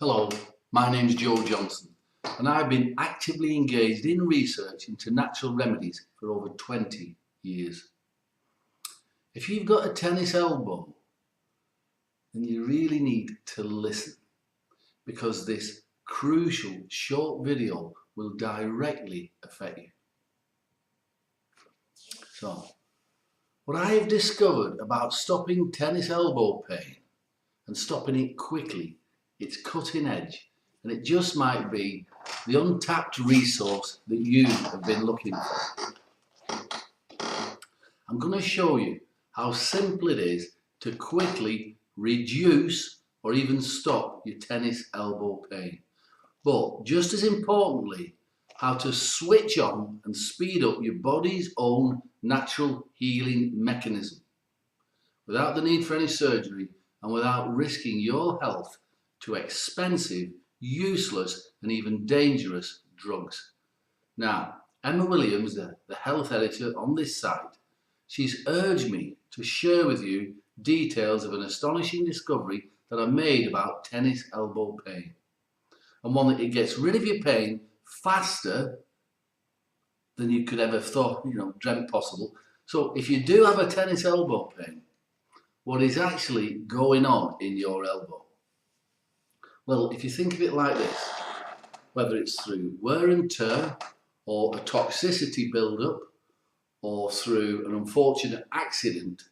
Hello, my name's Joe Johnson and I've been actively engaged in research into natural remedies for over 20 years. If you've got a tennis elbow, then you really need to listen, because this crucial short video will directly affect you. So, what I have discovered about stopping tennis elbow pain and stopping it quickly, it's cutting edge, and it just might be the untapped resource that you have been looking for. I'm going to show you how simple it is to quickly reduce or even stop your tennis elbow pain. But just as importantly, how to switch on and speed up your body's own natural healing mechanism without the need for any surgery and without risking your health to expensive, useless and even dangerous drugs. Now, Emma Williams, the health editor on this site, she's urged me to share with you details of an astonishing discovery that I made about tennis elbow pain, and one that it gets rid of your pain faster than you could ever thought, dreamt possible. So if you do have a tennis elbow pain, what is actually going on in your elbow? Well, if you think of it like this, whether it's through wear and tear or a toxicity build-up or through an unfortunate accident,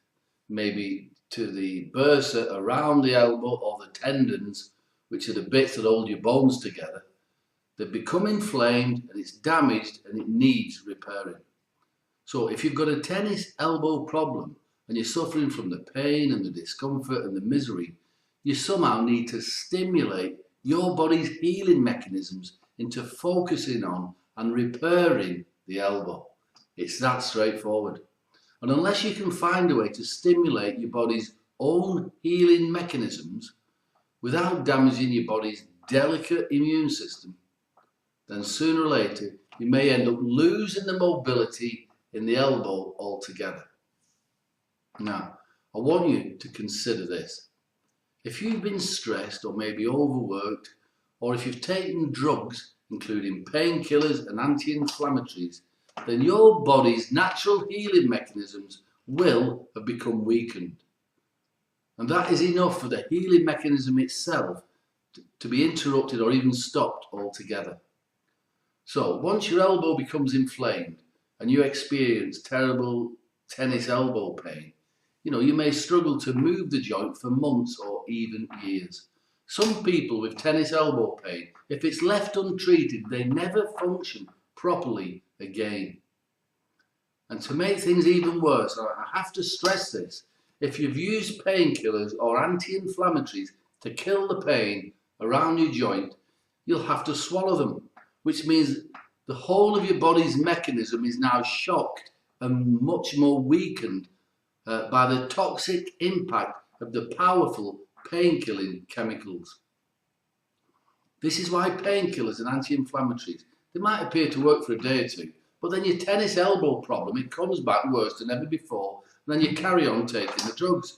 maybe to the bursa around the elbow or the tendons, which are the bits that hold your bones together, they become inflamed and it's damaged and it needs repairing. So if you've got a tennis elbow problem and you're suffering from the pain and the discomfort and the misery, you somehow need to stimulate your body's healing mechanisms into focusing on and repairing the elbow. It's that straightforward. And unless you can find a way to stimulate your body's own healing mechanisms without damaging your body's delicate immune system, then sooner or later you may end up losing the mobility in the elbow altogether. Now, I want you to consider this. If you've been stressed or maybe overworked, or if you've taken drugs, including painkillers and anti-inflammatories, then your body's natural healing mechanisms will have become weakened. And that is enough for the healing mechanism itself to be interrupted or even stopped altogether. So once your elbow becomes inflamed and you experience terrible tennis elbow pain, you may struggle to move the joint for months or even years. Some people with tennis elbow pain, if it's left untreated, they never function properly again. And to make things even worse, I have to stress this, if you've used painkillers or anti-inflammatories to kill the pain around your joint, you'll have to swallow them, which means the whole of your body's mechanism is now shocked and much more weakened by the toxic impact of the powerful pain-killing chemicals. This is why painkillers and anti-inflammatories, they might appear to work for a day or two, but then your tennis elbow problem, it comes back worse than ever before, and then you carry on taking the drugs.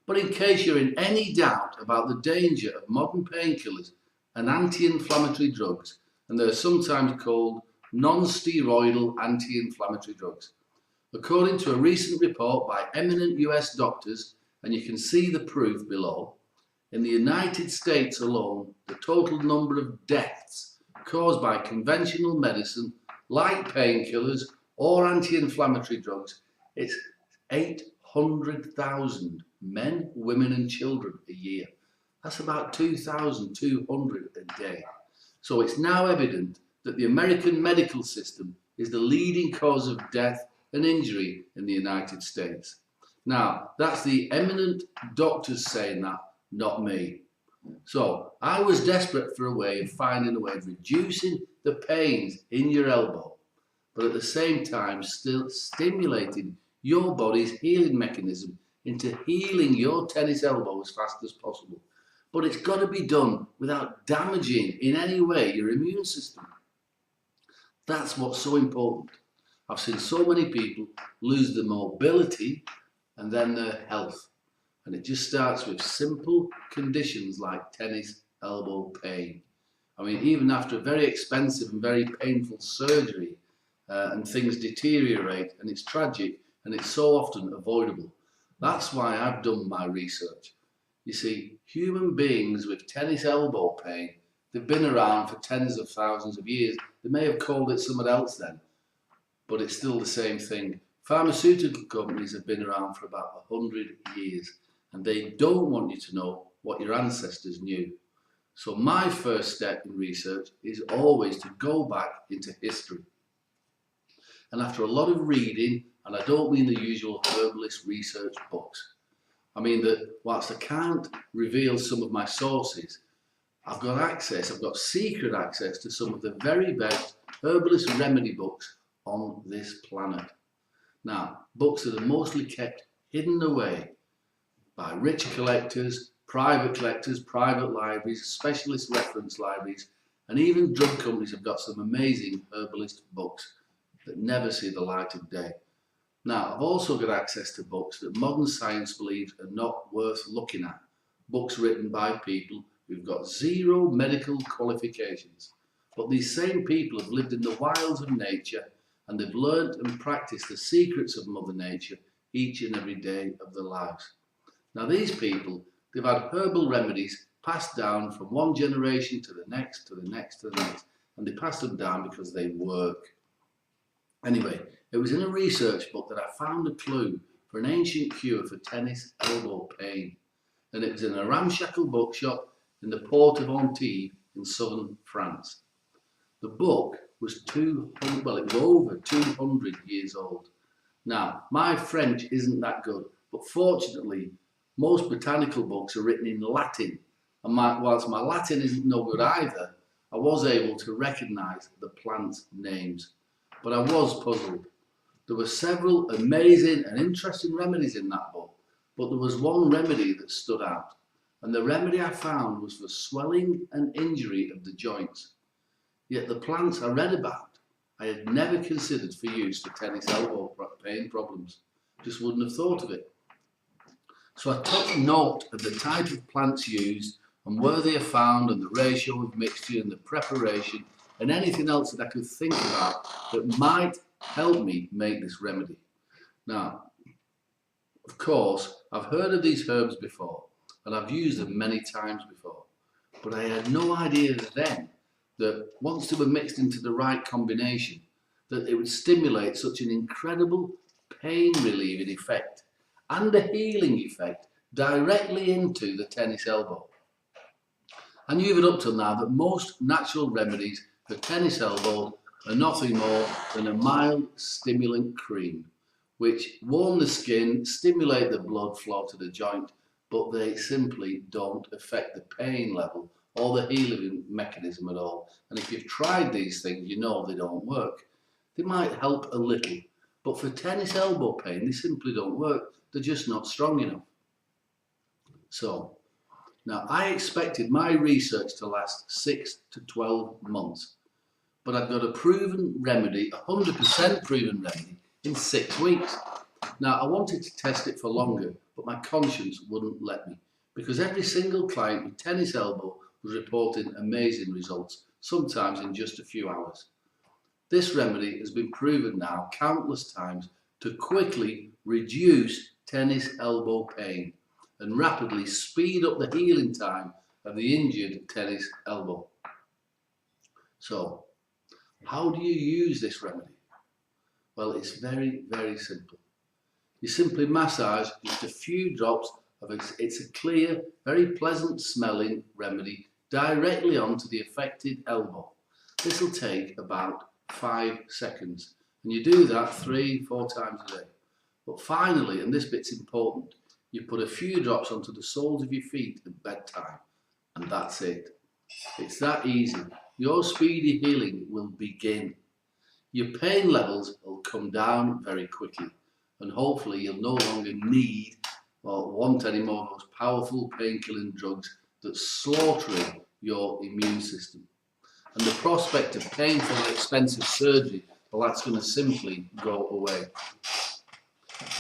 But in case you're in any doubt about the danger of modern painkillers and anti-inflammatory drugs, and they're sometimes called non-steroidal anti-inflammatory drugs, according to a recent report by eminent US doctors, and you can see the proof below, in the United States alone, the total number of deaths caused by conventional medicine, like painkillers or anti-inflammatory drugs, it's 800,000 men, women and children a year. That's about 2,200 a day. So it's now evident that the American medical system is the leading cause of death and injury in the United States. Now, that's the eminent doctors saying that, not me. So I was desperate for a way of finding a way of reducing the pains in your elbow, but at the same time still stimulating your body's healing mechanism into healing your tennis elbow as fast as possible. But it's got to be done without damaging in any way your immune system. That's what's so important. I've seen so many people lose their mobility and then their health. And it just starts with simple conditions like tennis elbow pain. I mean, even after a very expensive and very painful surgery, and things deteriorate, and it's tragic, and it's so often avoidable. That's why I've done my research. You see, human beings with tennis elbow pain, they've been around for tens of thousands of years. They may have called it something else then, but it's still the same thing. Pharmaceutical companies have been around for about 100 years, and they don't want you to know what your ancestors knew. So my first step in research is always to go back into history. And after a lot of reading, and I don't mean the usual herbalist research books, I mean that whilst I can't reveal some of my sources, I've got secret access to some of the very best herbalist remedy books on this planet. Now, books that are mostly kept hidden away by rich collectors, private libraries, specialist reference libraries, and even drug companies have got some amazing herbalist books that never see the light of day. Now, I've also got access to books that modern science believes are not worth looking at. Books written by people who've got zero medical qualifications. But these same people have lived in the wilds of nature, and they've learnt and practiced the secrets of Mother Nature each and every day of their lives. Now, these people, they've had herbal remedies passed down from one generation to the next, to the next, to the next, and they pass them down because they work. Anyway, it was in a research book that I found a clue for an ancient cure for tennis elbow pain, and it was in a ramshackle bookshop in the port of Antibes in southern France. The book was over 200 years old. Now, my French isn't that good, but fortunately, most botanical books are written in Latin, and whilst my Latin isn't no good either, I was able to recognise the plants' names. But I was puzzled. There were several amazing and interesting remedies in that book, but there was one remedy that stood out, and the remedy I found was for swelling and injury of the joints. Yet the plants I read about, I had never considered for use for tennis elbow pain problems. Just wouldn't have thought of it. So I took note of the type of plants used and where they are found and the ratio of mixture and the preparation and anything else that I could think about that might help me make this remedy. Now, of course, I've heard of these herbs before and I've used them many times before, but I had no idea then that once they were mixed into the right combination, that it would stimulate such an incredible pain relieving effect and a healing effect directly into the tennis elbow. I knew even up till now that most natural remedies for tennis elbow are nothing more than a mild stimulant cream, which warm the skin, stimulate the blood flow to the joint, but they simply don't affect the pain level or the healing mechanism at all. And if you've tried these things, you know they don't work. They might help a little, but for tennis elbow pain, they simply don't work. They're just not strong enough. So, now I expected my research to last 6 to 12 months, but I've got a proven remedy, 100% proven remedy, in 6 weeks. Now I wanted to test it for longer, but my conscience wouldn't let me, because every single client with tennis elbow was reporting amazing results, sometimes in just a few hours. This remedy has been proven now countless times to quickly reduce tennis elbow pain and rapidly speed up the healing time of the injured tennis elbow. So, how do you use this remedy? Well, it's very, very simple. You simply massage just a few drops of it's a clear, very pleasant smelling remedy directly onto the affected elbow. This will take about 5 seconds, and you do that 3-4 times a day. But finally, and this bit's important, you put a few drops onto the soles of your feet at bedtime, and that's it. It's that easy. Your speedy healing will begin. Your pain levels will come down very quickly, and hopefully you'll no longer need or want any more of those powerful pain-killing drugs that's slaughtering your immune system. And the prospect of painful and expensive surgery, well, that's going to simply go away.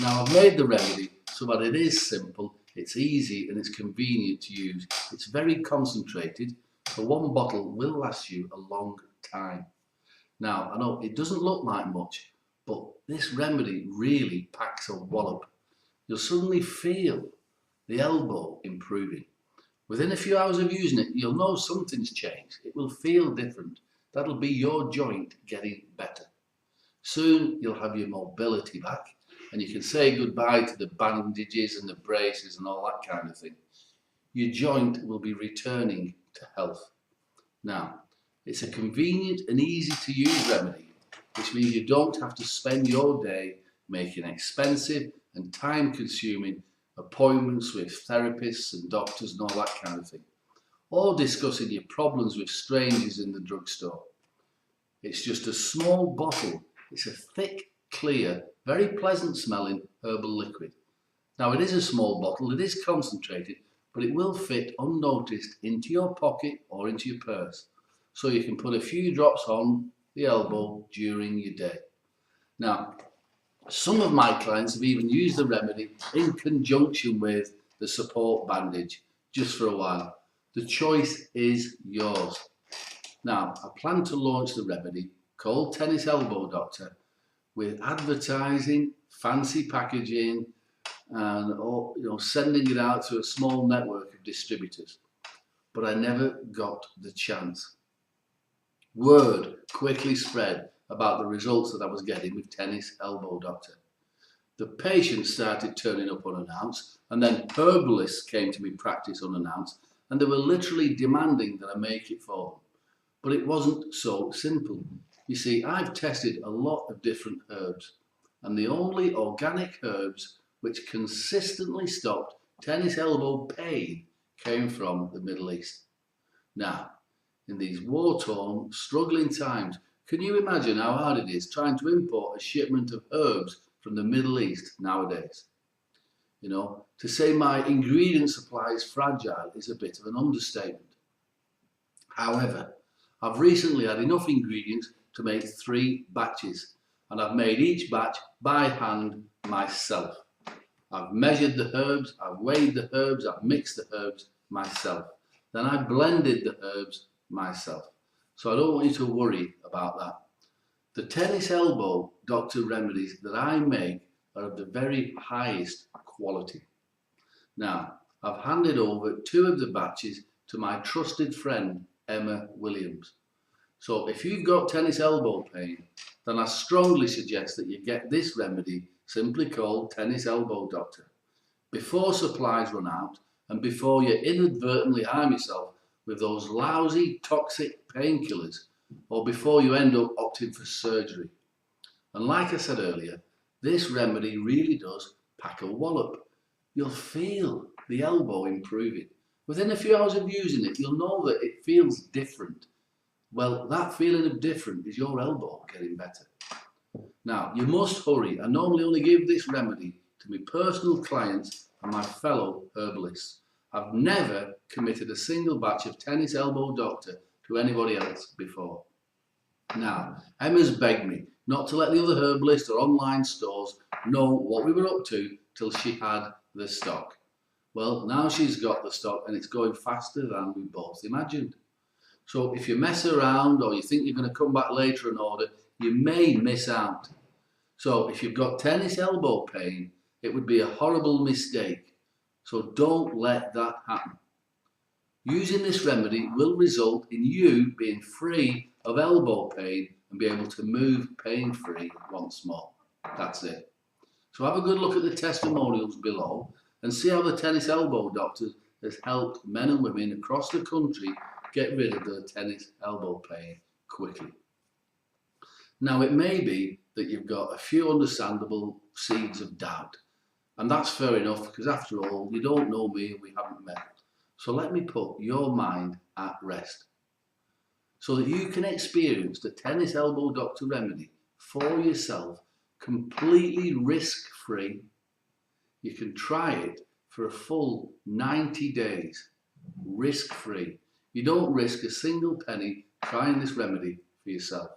Now, I've made the remedy so that it is simple, It's easy and it's convenient to use. It's very concentrated, so one bottle will last you a long time. Now, I know it doesn't look like much, but this remedy really packs a wallop. You'll suddenly feel the elbow improving. Within a few hours of using it, you'll know something's changed. It will feel different. That'll be your joint getting better. Soon you'll have your mobility back and you can say goodbye to the bandages and the braces and all that kind of thing. Your joint will be returning to health. Now, it's a convenient and easy to use remedy, which means you don't have to spend your day making expensive and time consuming appointments with therapists and doctors and all that kind of thing, or discussing your problems with strangers in the drugstore. It's just a small bottle. It's a thick, clear, very pleasant smelling herbal liquid. Now it is a small bottle, it is concentrated, but it will fit unnoticed into your pocket or into your purse. So you can put a few drops on the elbow during your day. Now, some of my clients have even used the remedy in conjunction with the support bandage, just for a while. The choice is yours. Now, I plan to launch the remedy called Tennis Elbow Doctor with advertising, fancy packaging, and sending it out to a small network of distributors. But I never got the chance. Word quickly spread about the results that I was getting with Tennis Elbow Doctor. The patients started turning up unannounced, and then herbalists came to me practice unannounced, and they were literally demanding that I make it for them. But it wasn't so simple. You see, I've tested a lot of different herbs, and the only organic herbs which consistently stopped tennis elbow pain came from the Middle East. Now, in these war-torn, struggling times, can you imagine how hard it is trying to import a shipment of herbs from the Middle East nowadays? You know, to say my ingredient supply is fragile is a bit of an understatement. However, I've recently had enough ingredients to make 3 batches, and I've made each batch by hand myself. I've measured the herbs, I've weighed the herbs, I've mixed the herbs myself. Then I blended the herbs myself. So I don't want you to worry about that. The Tennis Elbow Doctor remedies that I make are of the very highest quality. Now, I've handed over 2 of the batches to my trusted friend, Emma Williams. So if you've got tennis elbow pain, then I strongly suggest that you get this remedy, simply called Tennis Elbow Doctor, before supplies run out and before you inadvertently harm yourself with those lousy toxic painkillers, or before you end up opting for surgery. And like I said earlier, this remedy really does pack a wallop. You'll feel the elbow improving. Within a few hours of using it, you'll know that it feels different. Well, that feeling of different is your elbow getting better. Now, you must hurry. I normally only give this remedy to my personal clients and my fellow herbalists. I've never committed a single batch of Tennis Elbow Doctor to anybody else before. Now, Emma's begged me not to let the other herbalists or online stores know what we were up to till she had the stock. Well, now she's got the stock and it's going faster than we both imagined. So if you mess around or you think you're going to come back later and order, you may miss out. So if you've got tennis elbow pain, it would be a horrible mistake. So don't let that happen. Using this remedy will result in you being free of elbow pain and be able to move pain-free once more. That's it. So have a good look at the testimonials below and see how the Tennis Elbow Doctor has helped men and women across the country get rid of their tennis elbow pain quickly. Now, it may be that you've got a few understandable seeds of doubt, and that's fair enough because after all, you don't know me and we haven't met. So let me put your mind at rest so that you can experience the Tennis Elbow Doctor remedy for yourself completely risk-free. You can try it for a full 90 days, risk-free. You don't risk a single penny trying this remedy for yourself.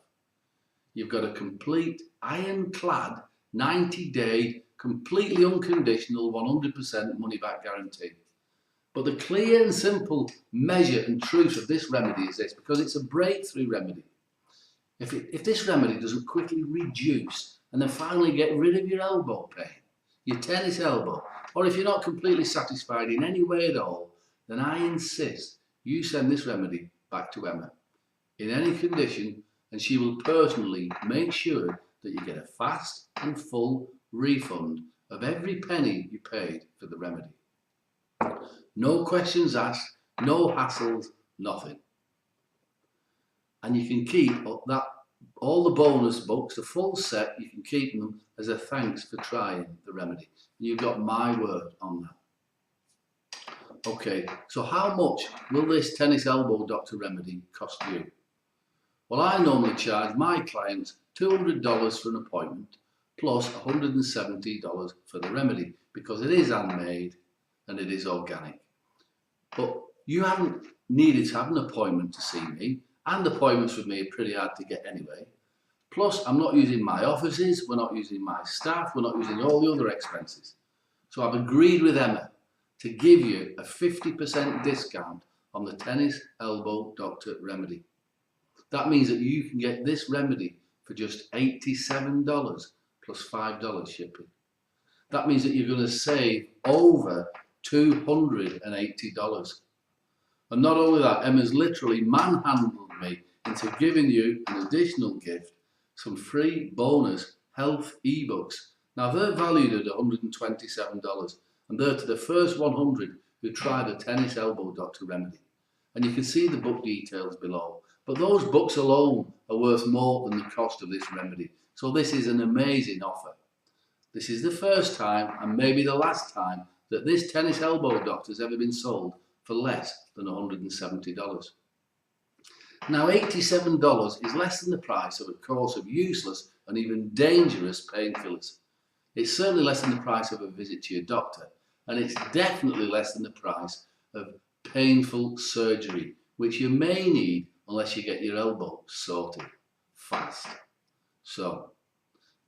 You've got a complete ironclad 90-day completely unconditional, 100% money back guarantee. But the clear and simple measure and truth of this remedy is this, because it's a breakthrough remedy. If this remedy doesn't quickly reduce and then finally get rid of your elbow pain, your tennis elbow, or if you're not completely satisfied in any way at all, then I insist you send this remedy back to Emma in any condition, and she will personally make sure that you get a fast and full refund of every penny you paid for the remedy. No questions asked, no hassles, nothing. And you can keep all the bonus books, the full set, you can keep them as a thanks for trying the remedy. You've got my word on that. Okay, so how much will this tennis elbow doctor remedy cost you? Well, I normally charge my clients $200 for an appointment plus $170 for the remedy because it is handmade and it is organic. But you haven't needed to have an appointment to see me, and appointments with me are pretty hard to get anyway. Plus, I'm not using my offices, we're not using my staff, we're not using all the other expenses. So I've agreed with Emma to give you a 50% discount on the tennis elbow doctor remedy. That means that you can get this remedy for just $87 plus $5 shipping. That means that you're going to save over $280. And not only that, Emma's literally manhandled me into giving you an additional gift, some free bonus health ebooks. Now they're valued at $127 and they're to the first 100 who try the tennis elbow doctor remedy. And you can see the book details below. But those books alone are worth more than the cost of this remedy. So this is an amazing offer. This is the first time and maybe the last time that this tennis elbow doctor has ever been sold for less than $170. Now $87 is less than the price of a course of useless and even dangerous painkillers. It's certainly less than the price of a visit to your doctor, and it's definitely less than the price of painful surgery, which you may need unless you get your elbow sorted fast. So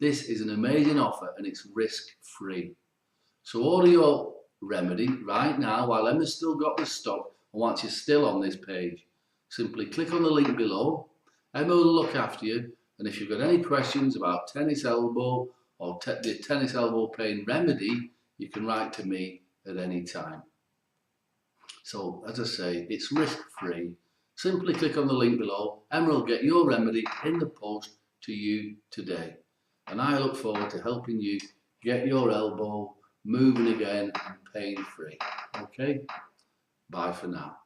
this is an amazing offer and it's risk-free. So order your remedy right now while Emma's still got the stock and while you're still on this page. Simply click on the link below. Emma will look after you, and if you've got any questions about tennis elbow or the tennis elbow pain remedy, you can write to me at any time. So as I say, it's risk-free. Simply click on the link below. Emma will get your remedy in the post to you today. And I look forward to helping you get your elbow moving again and pain-free. Okay? Bye for now.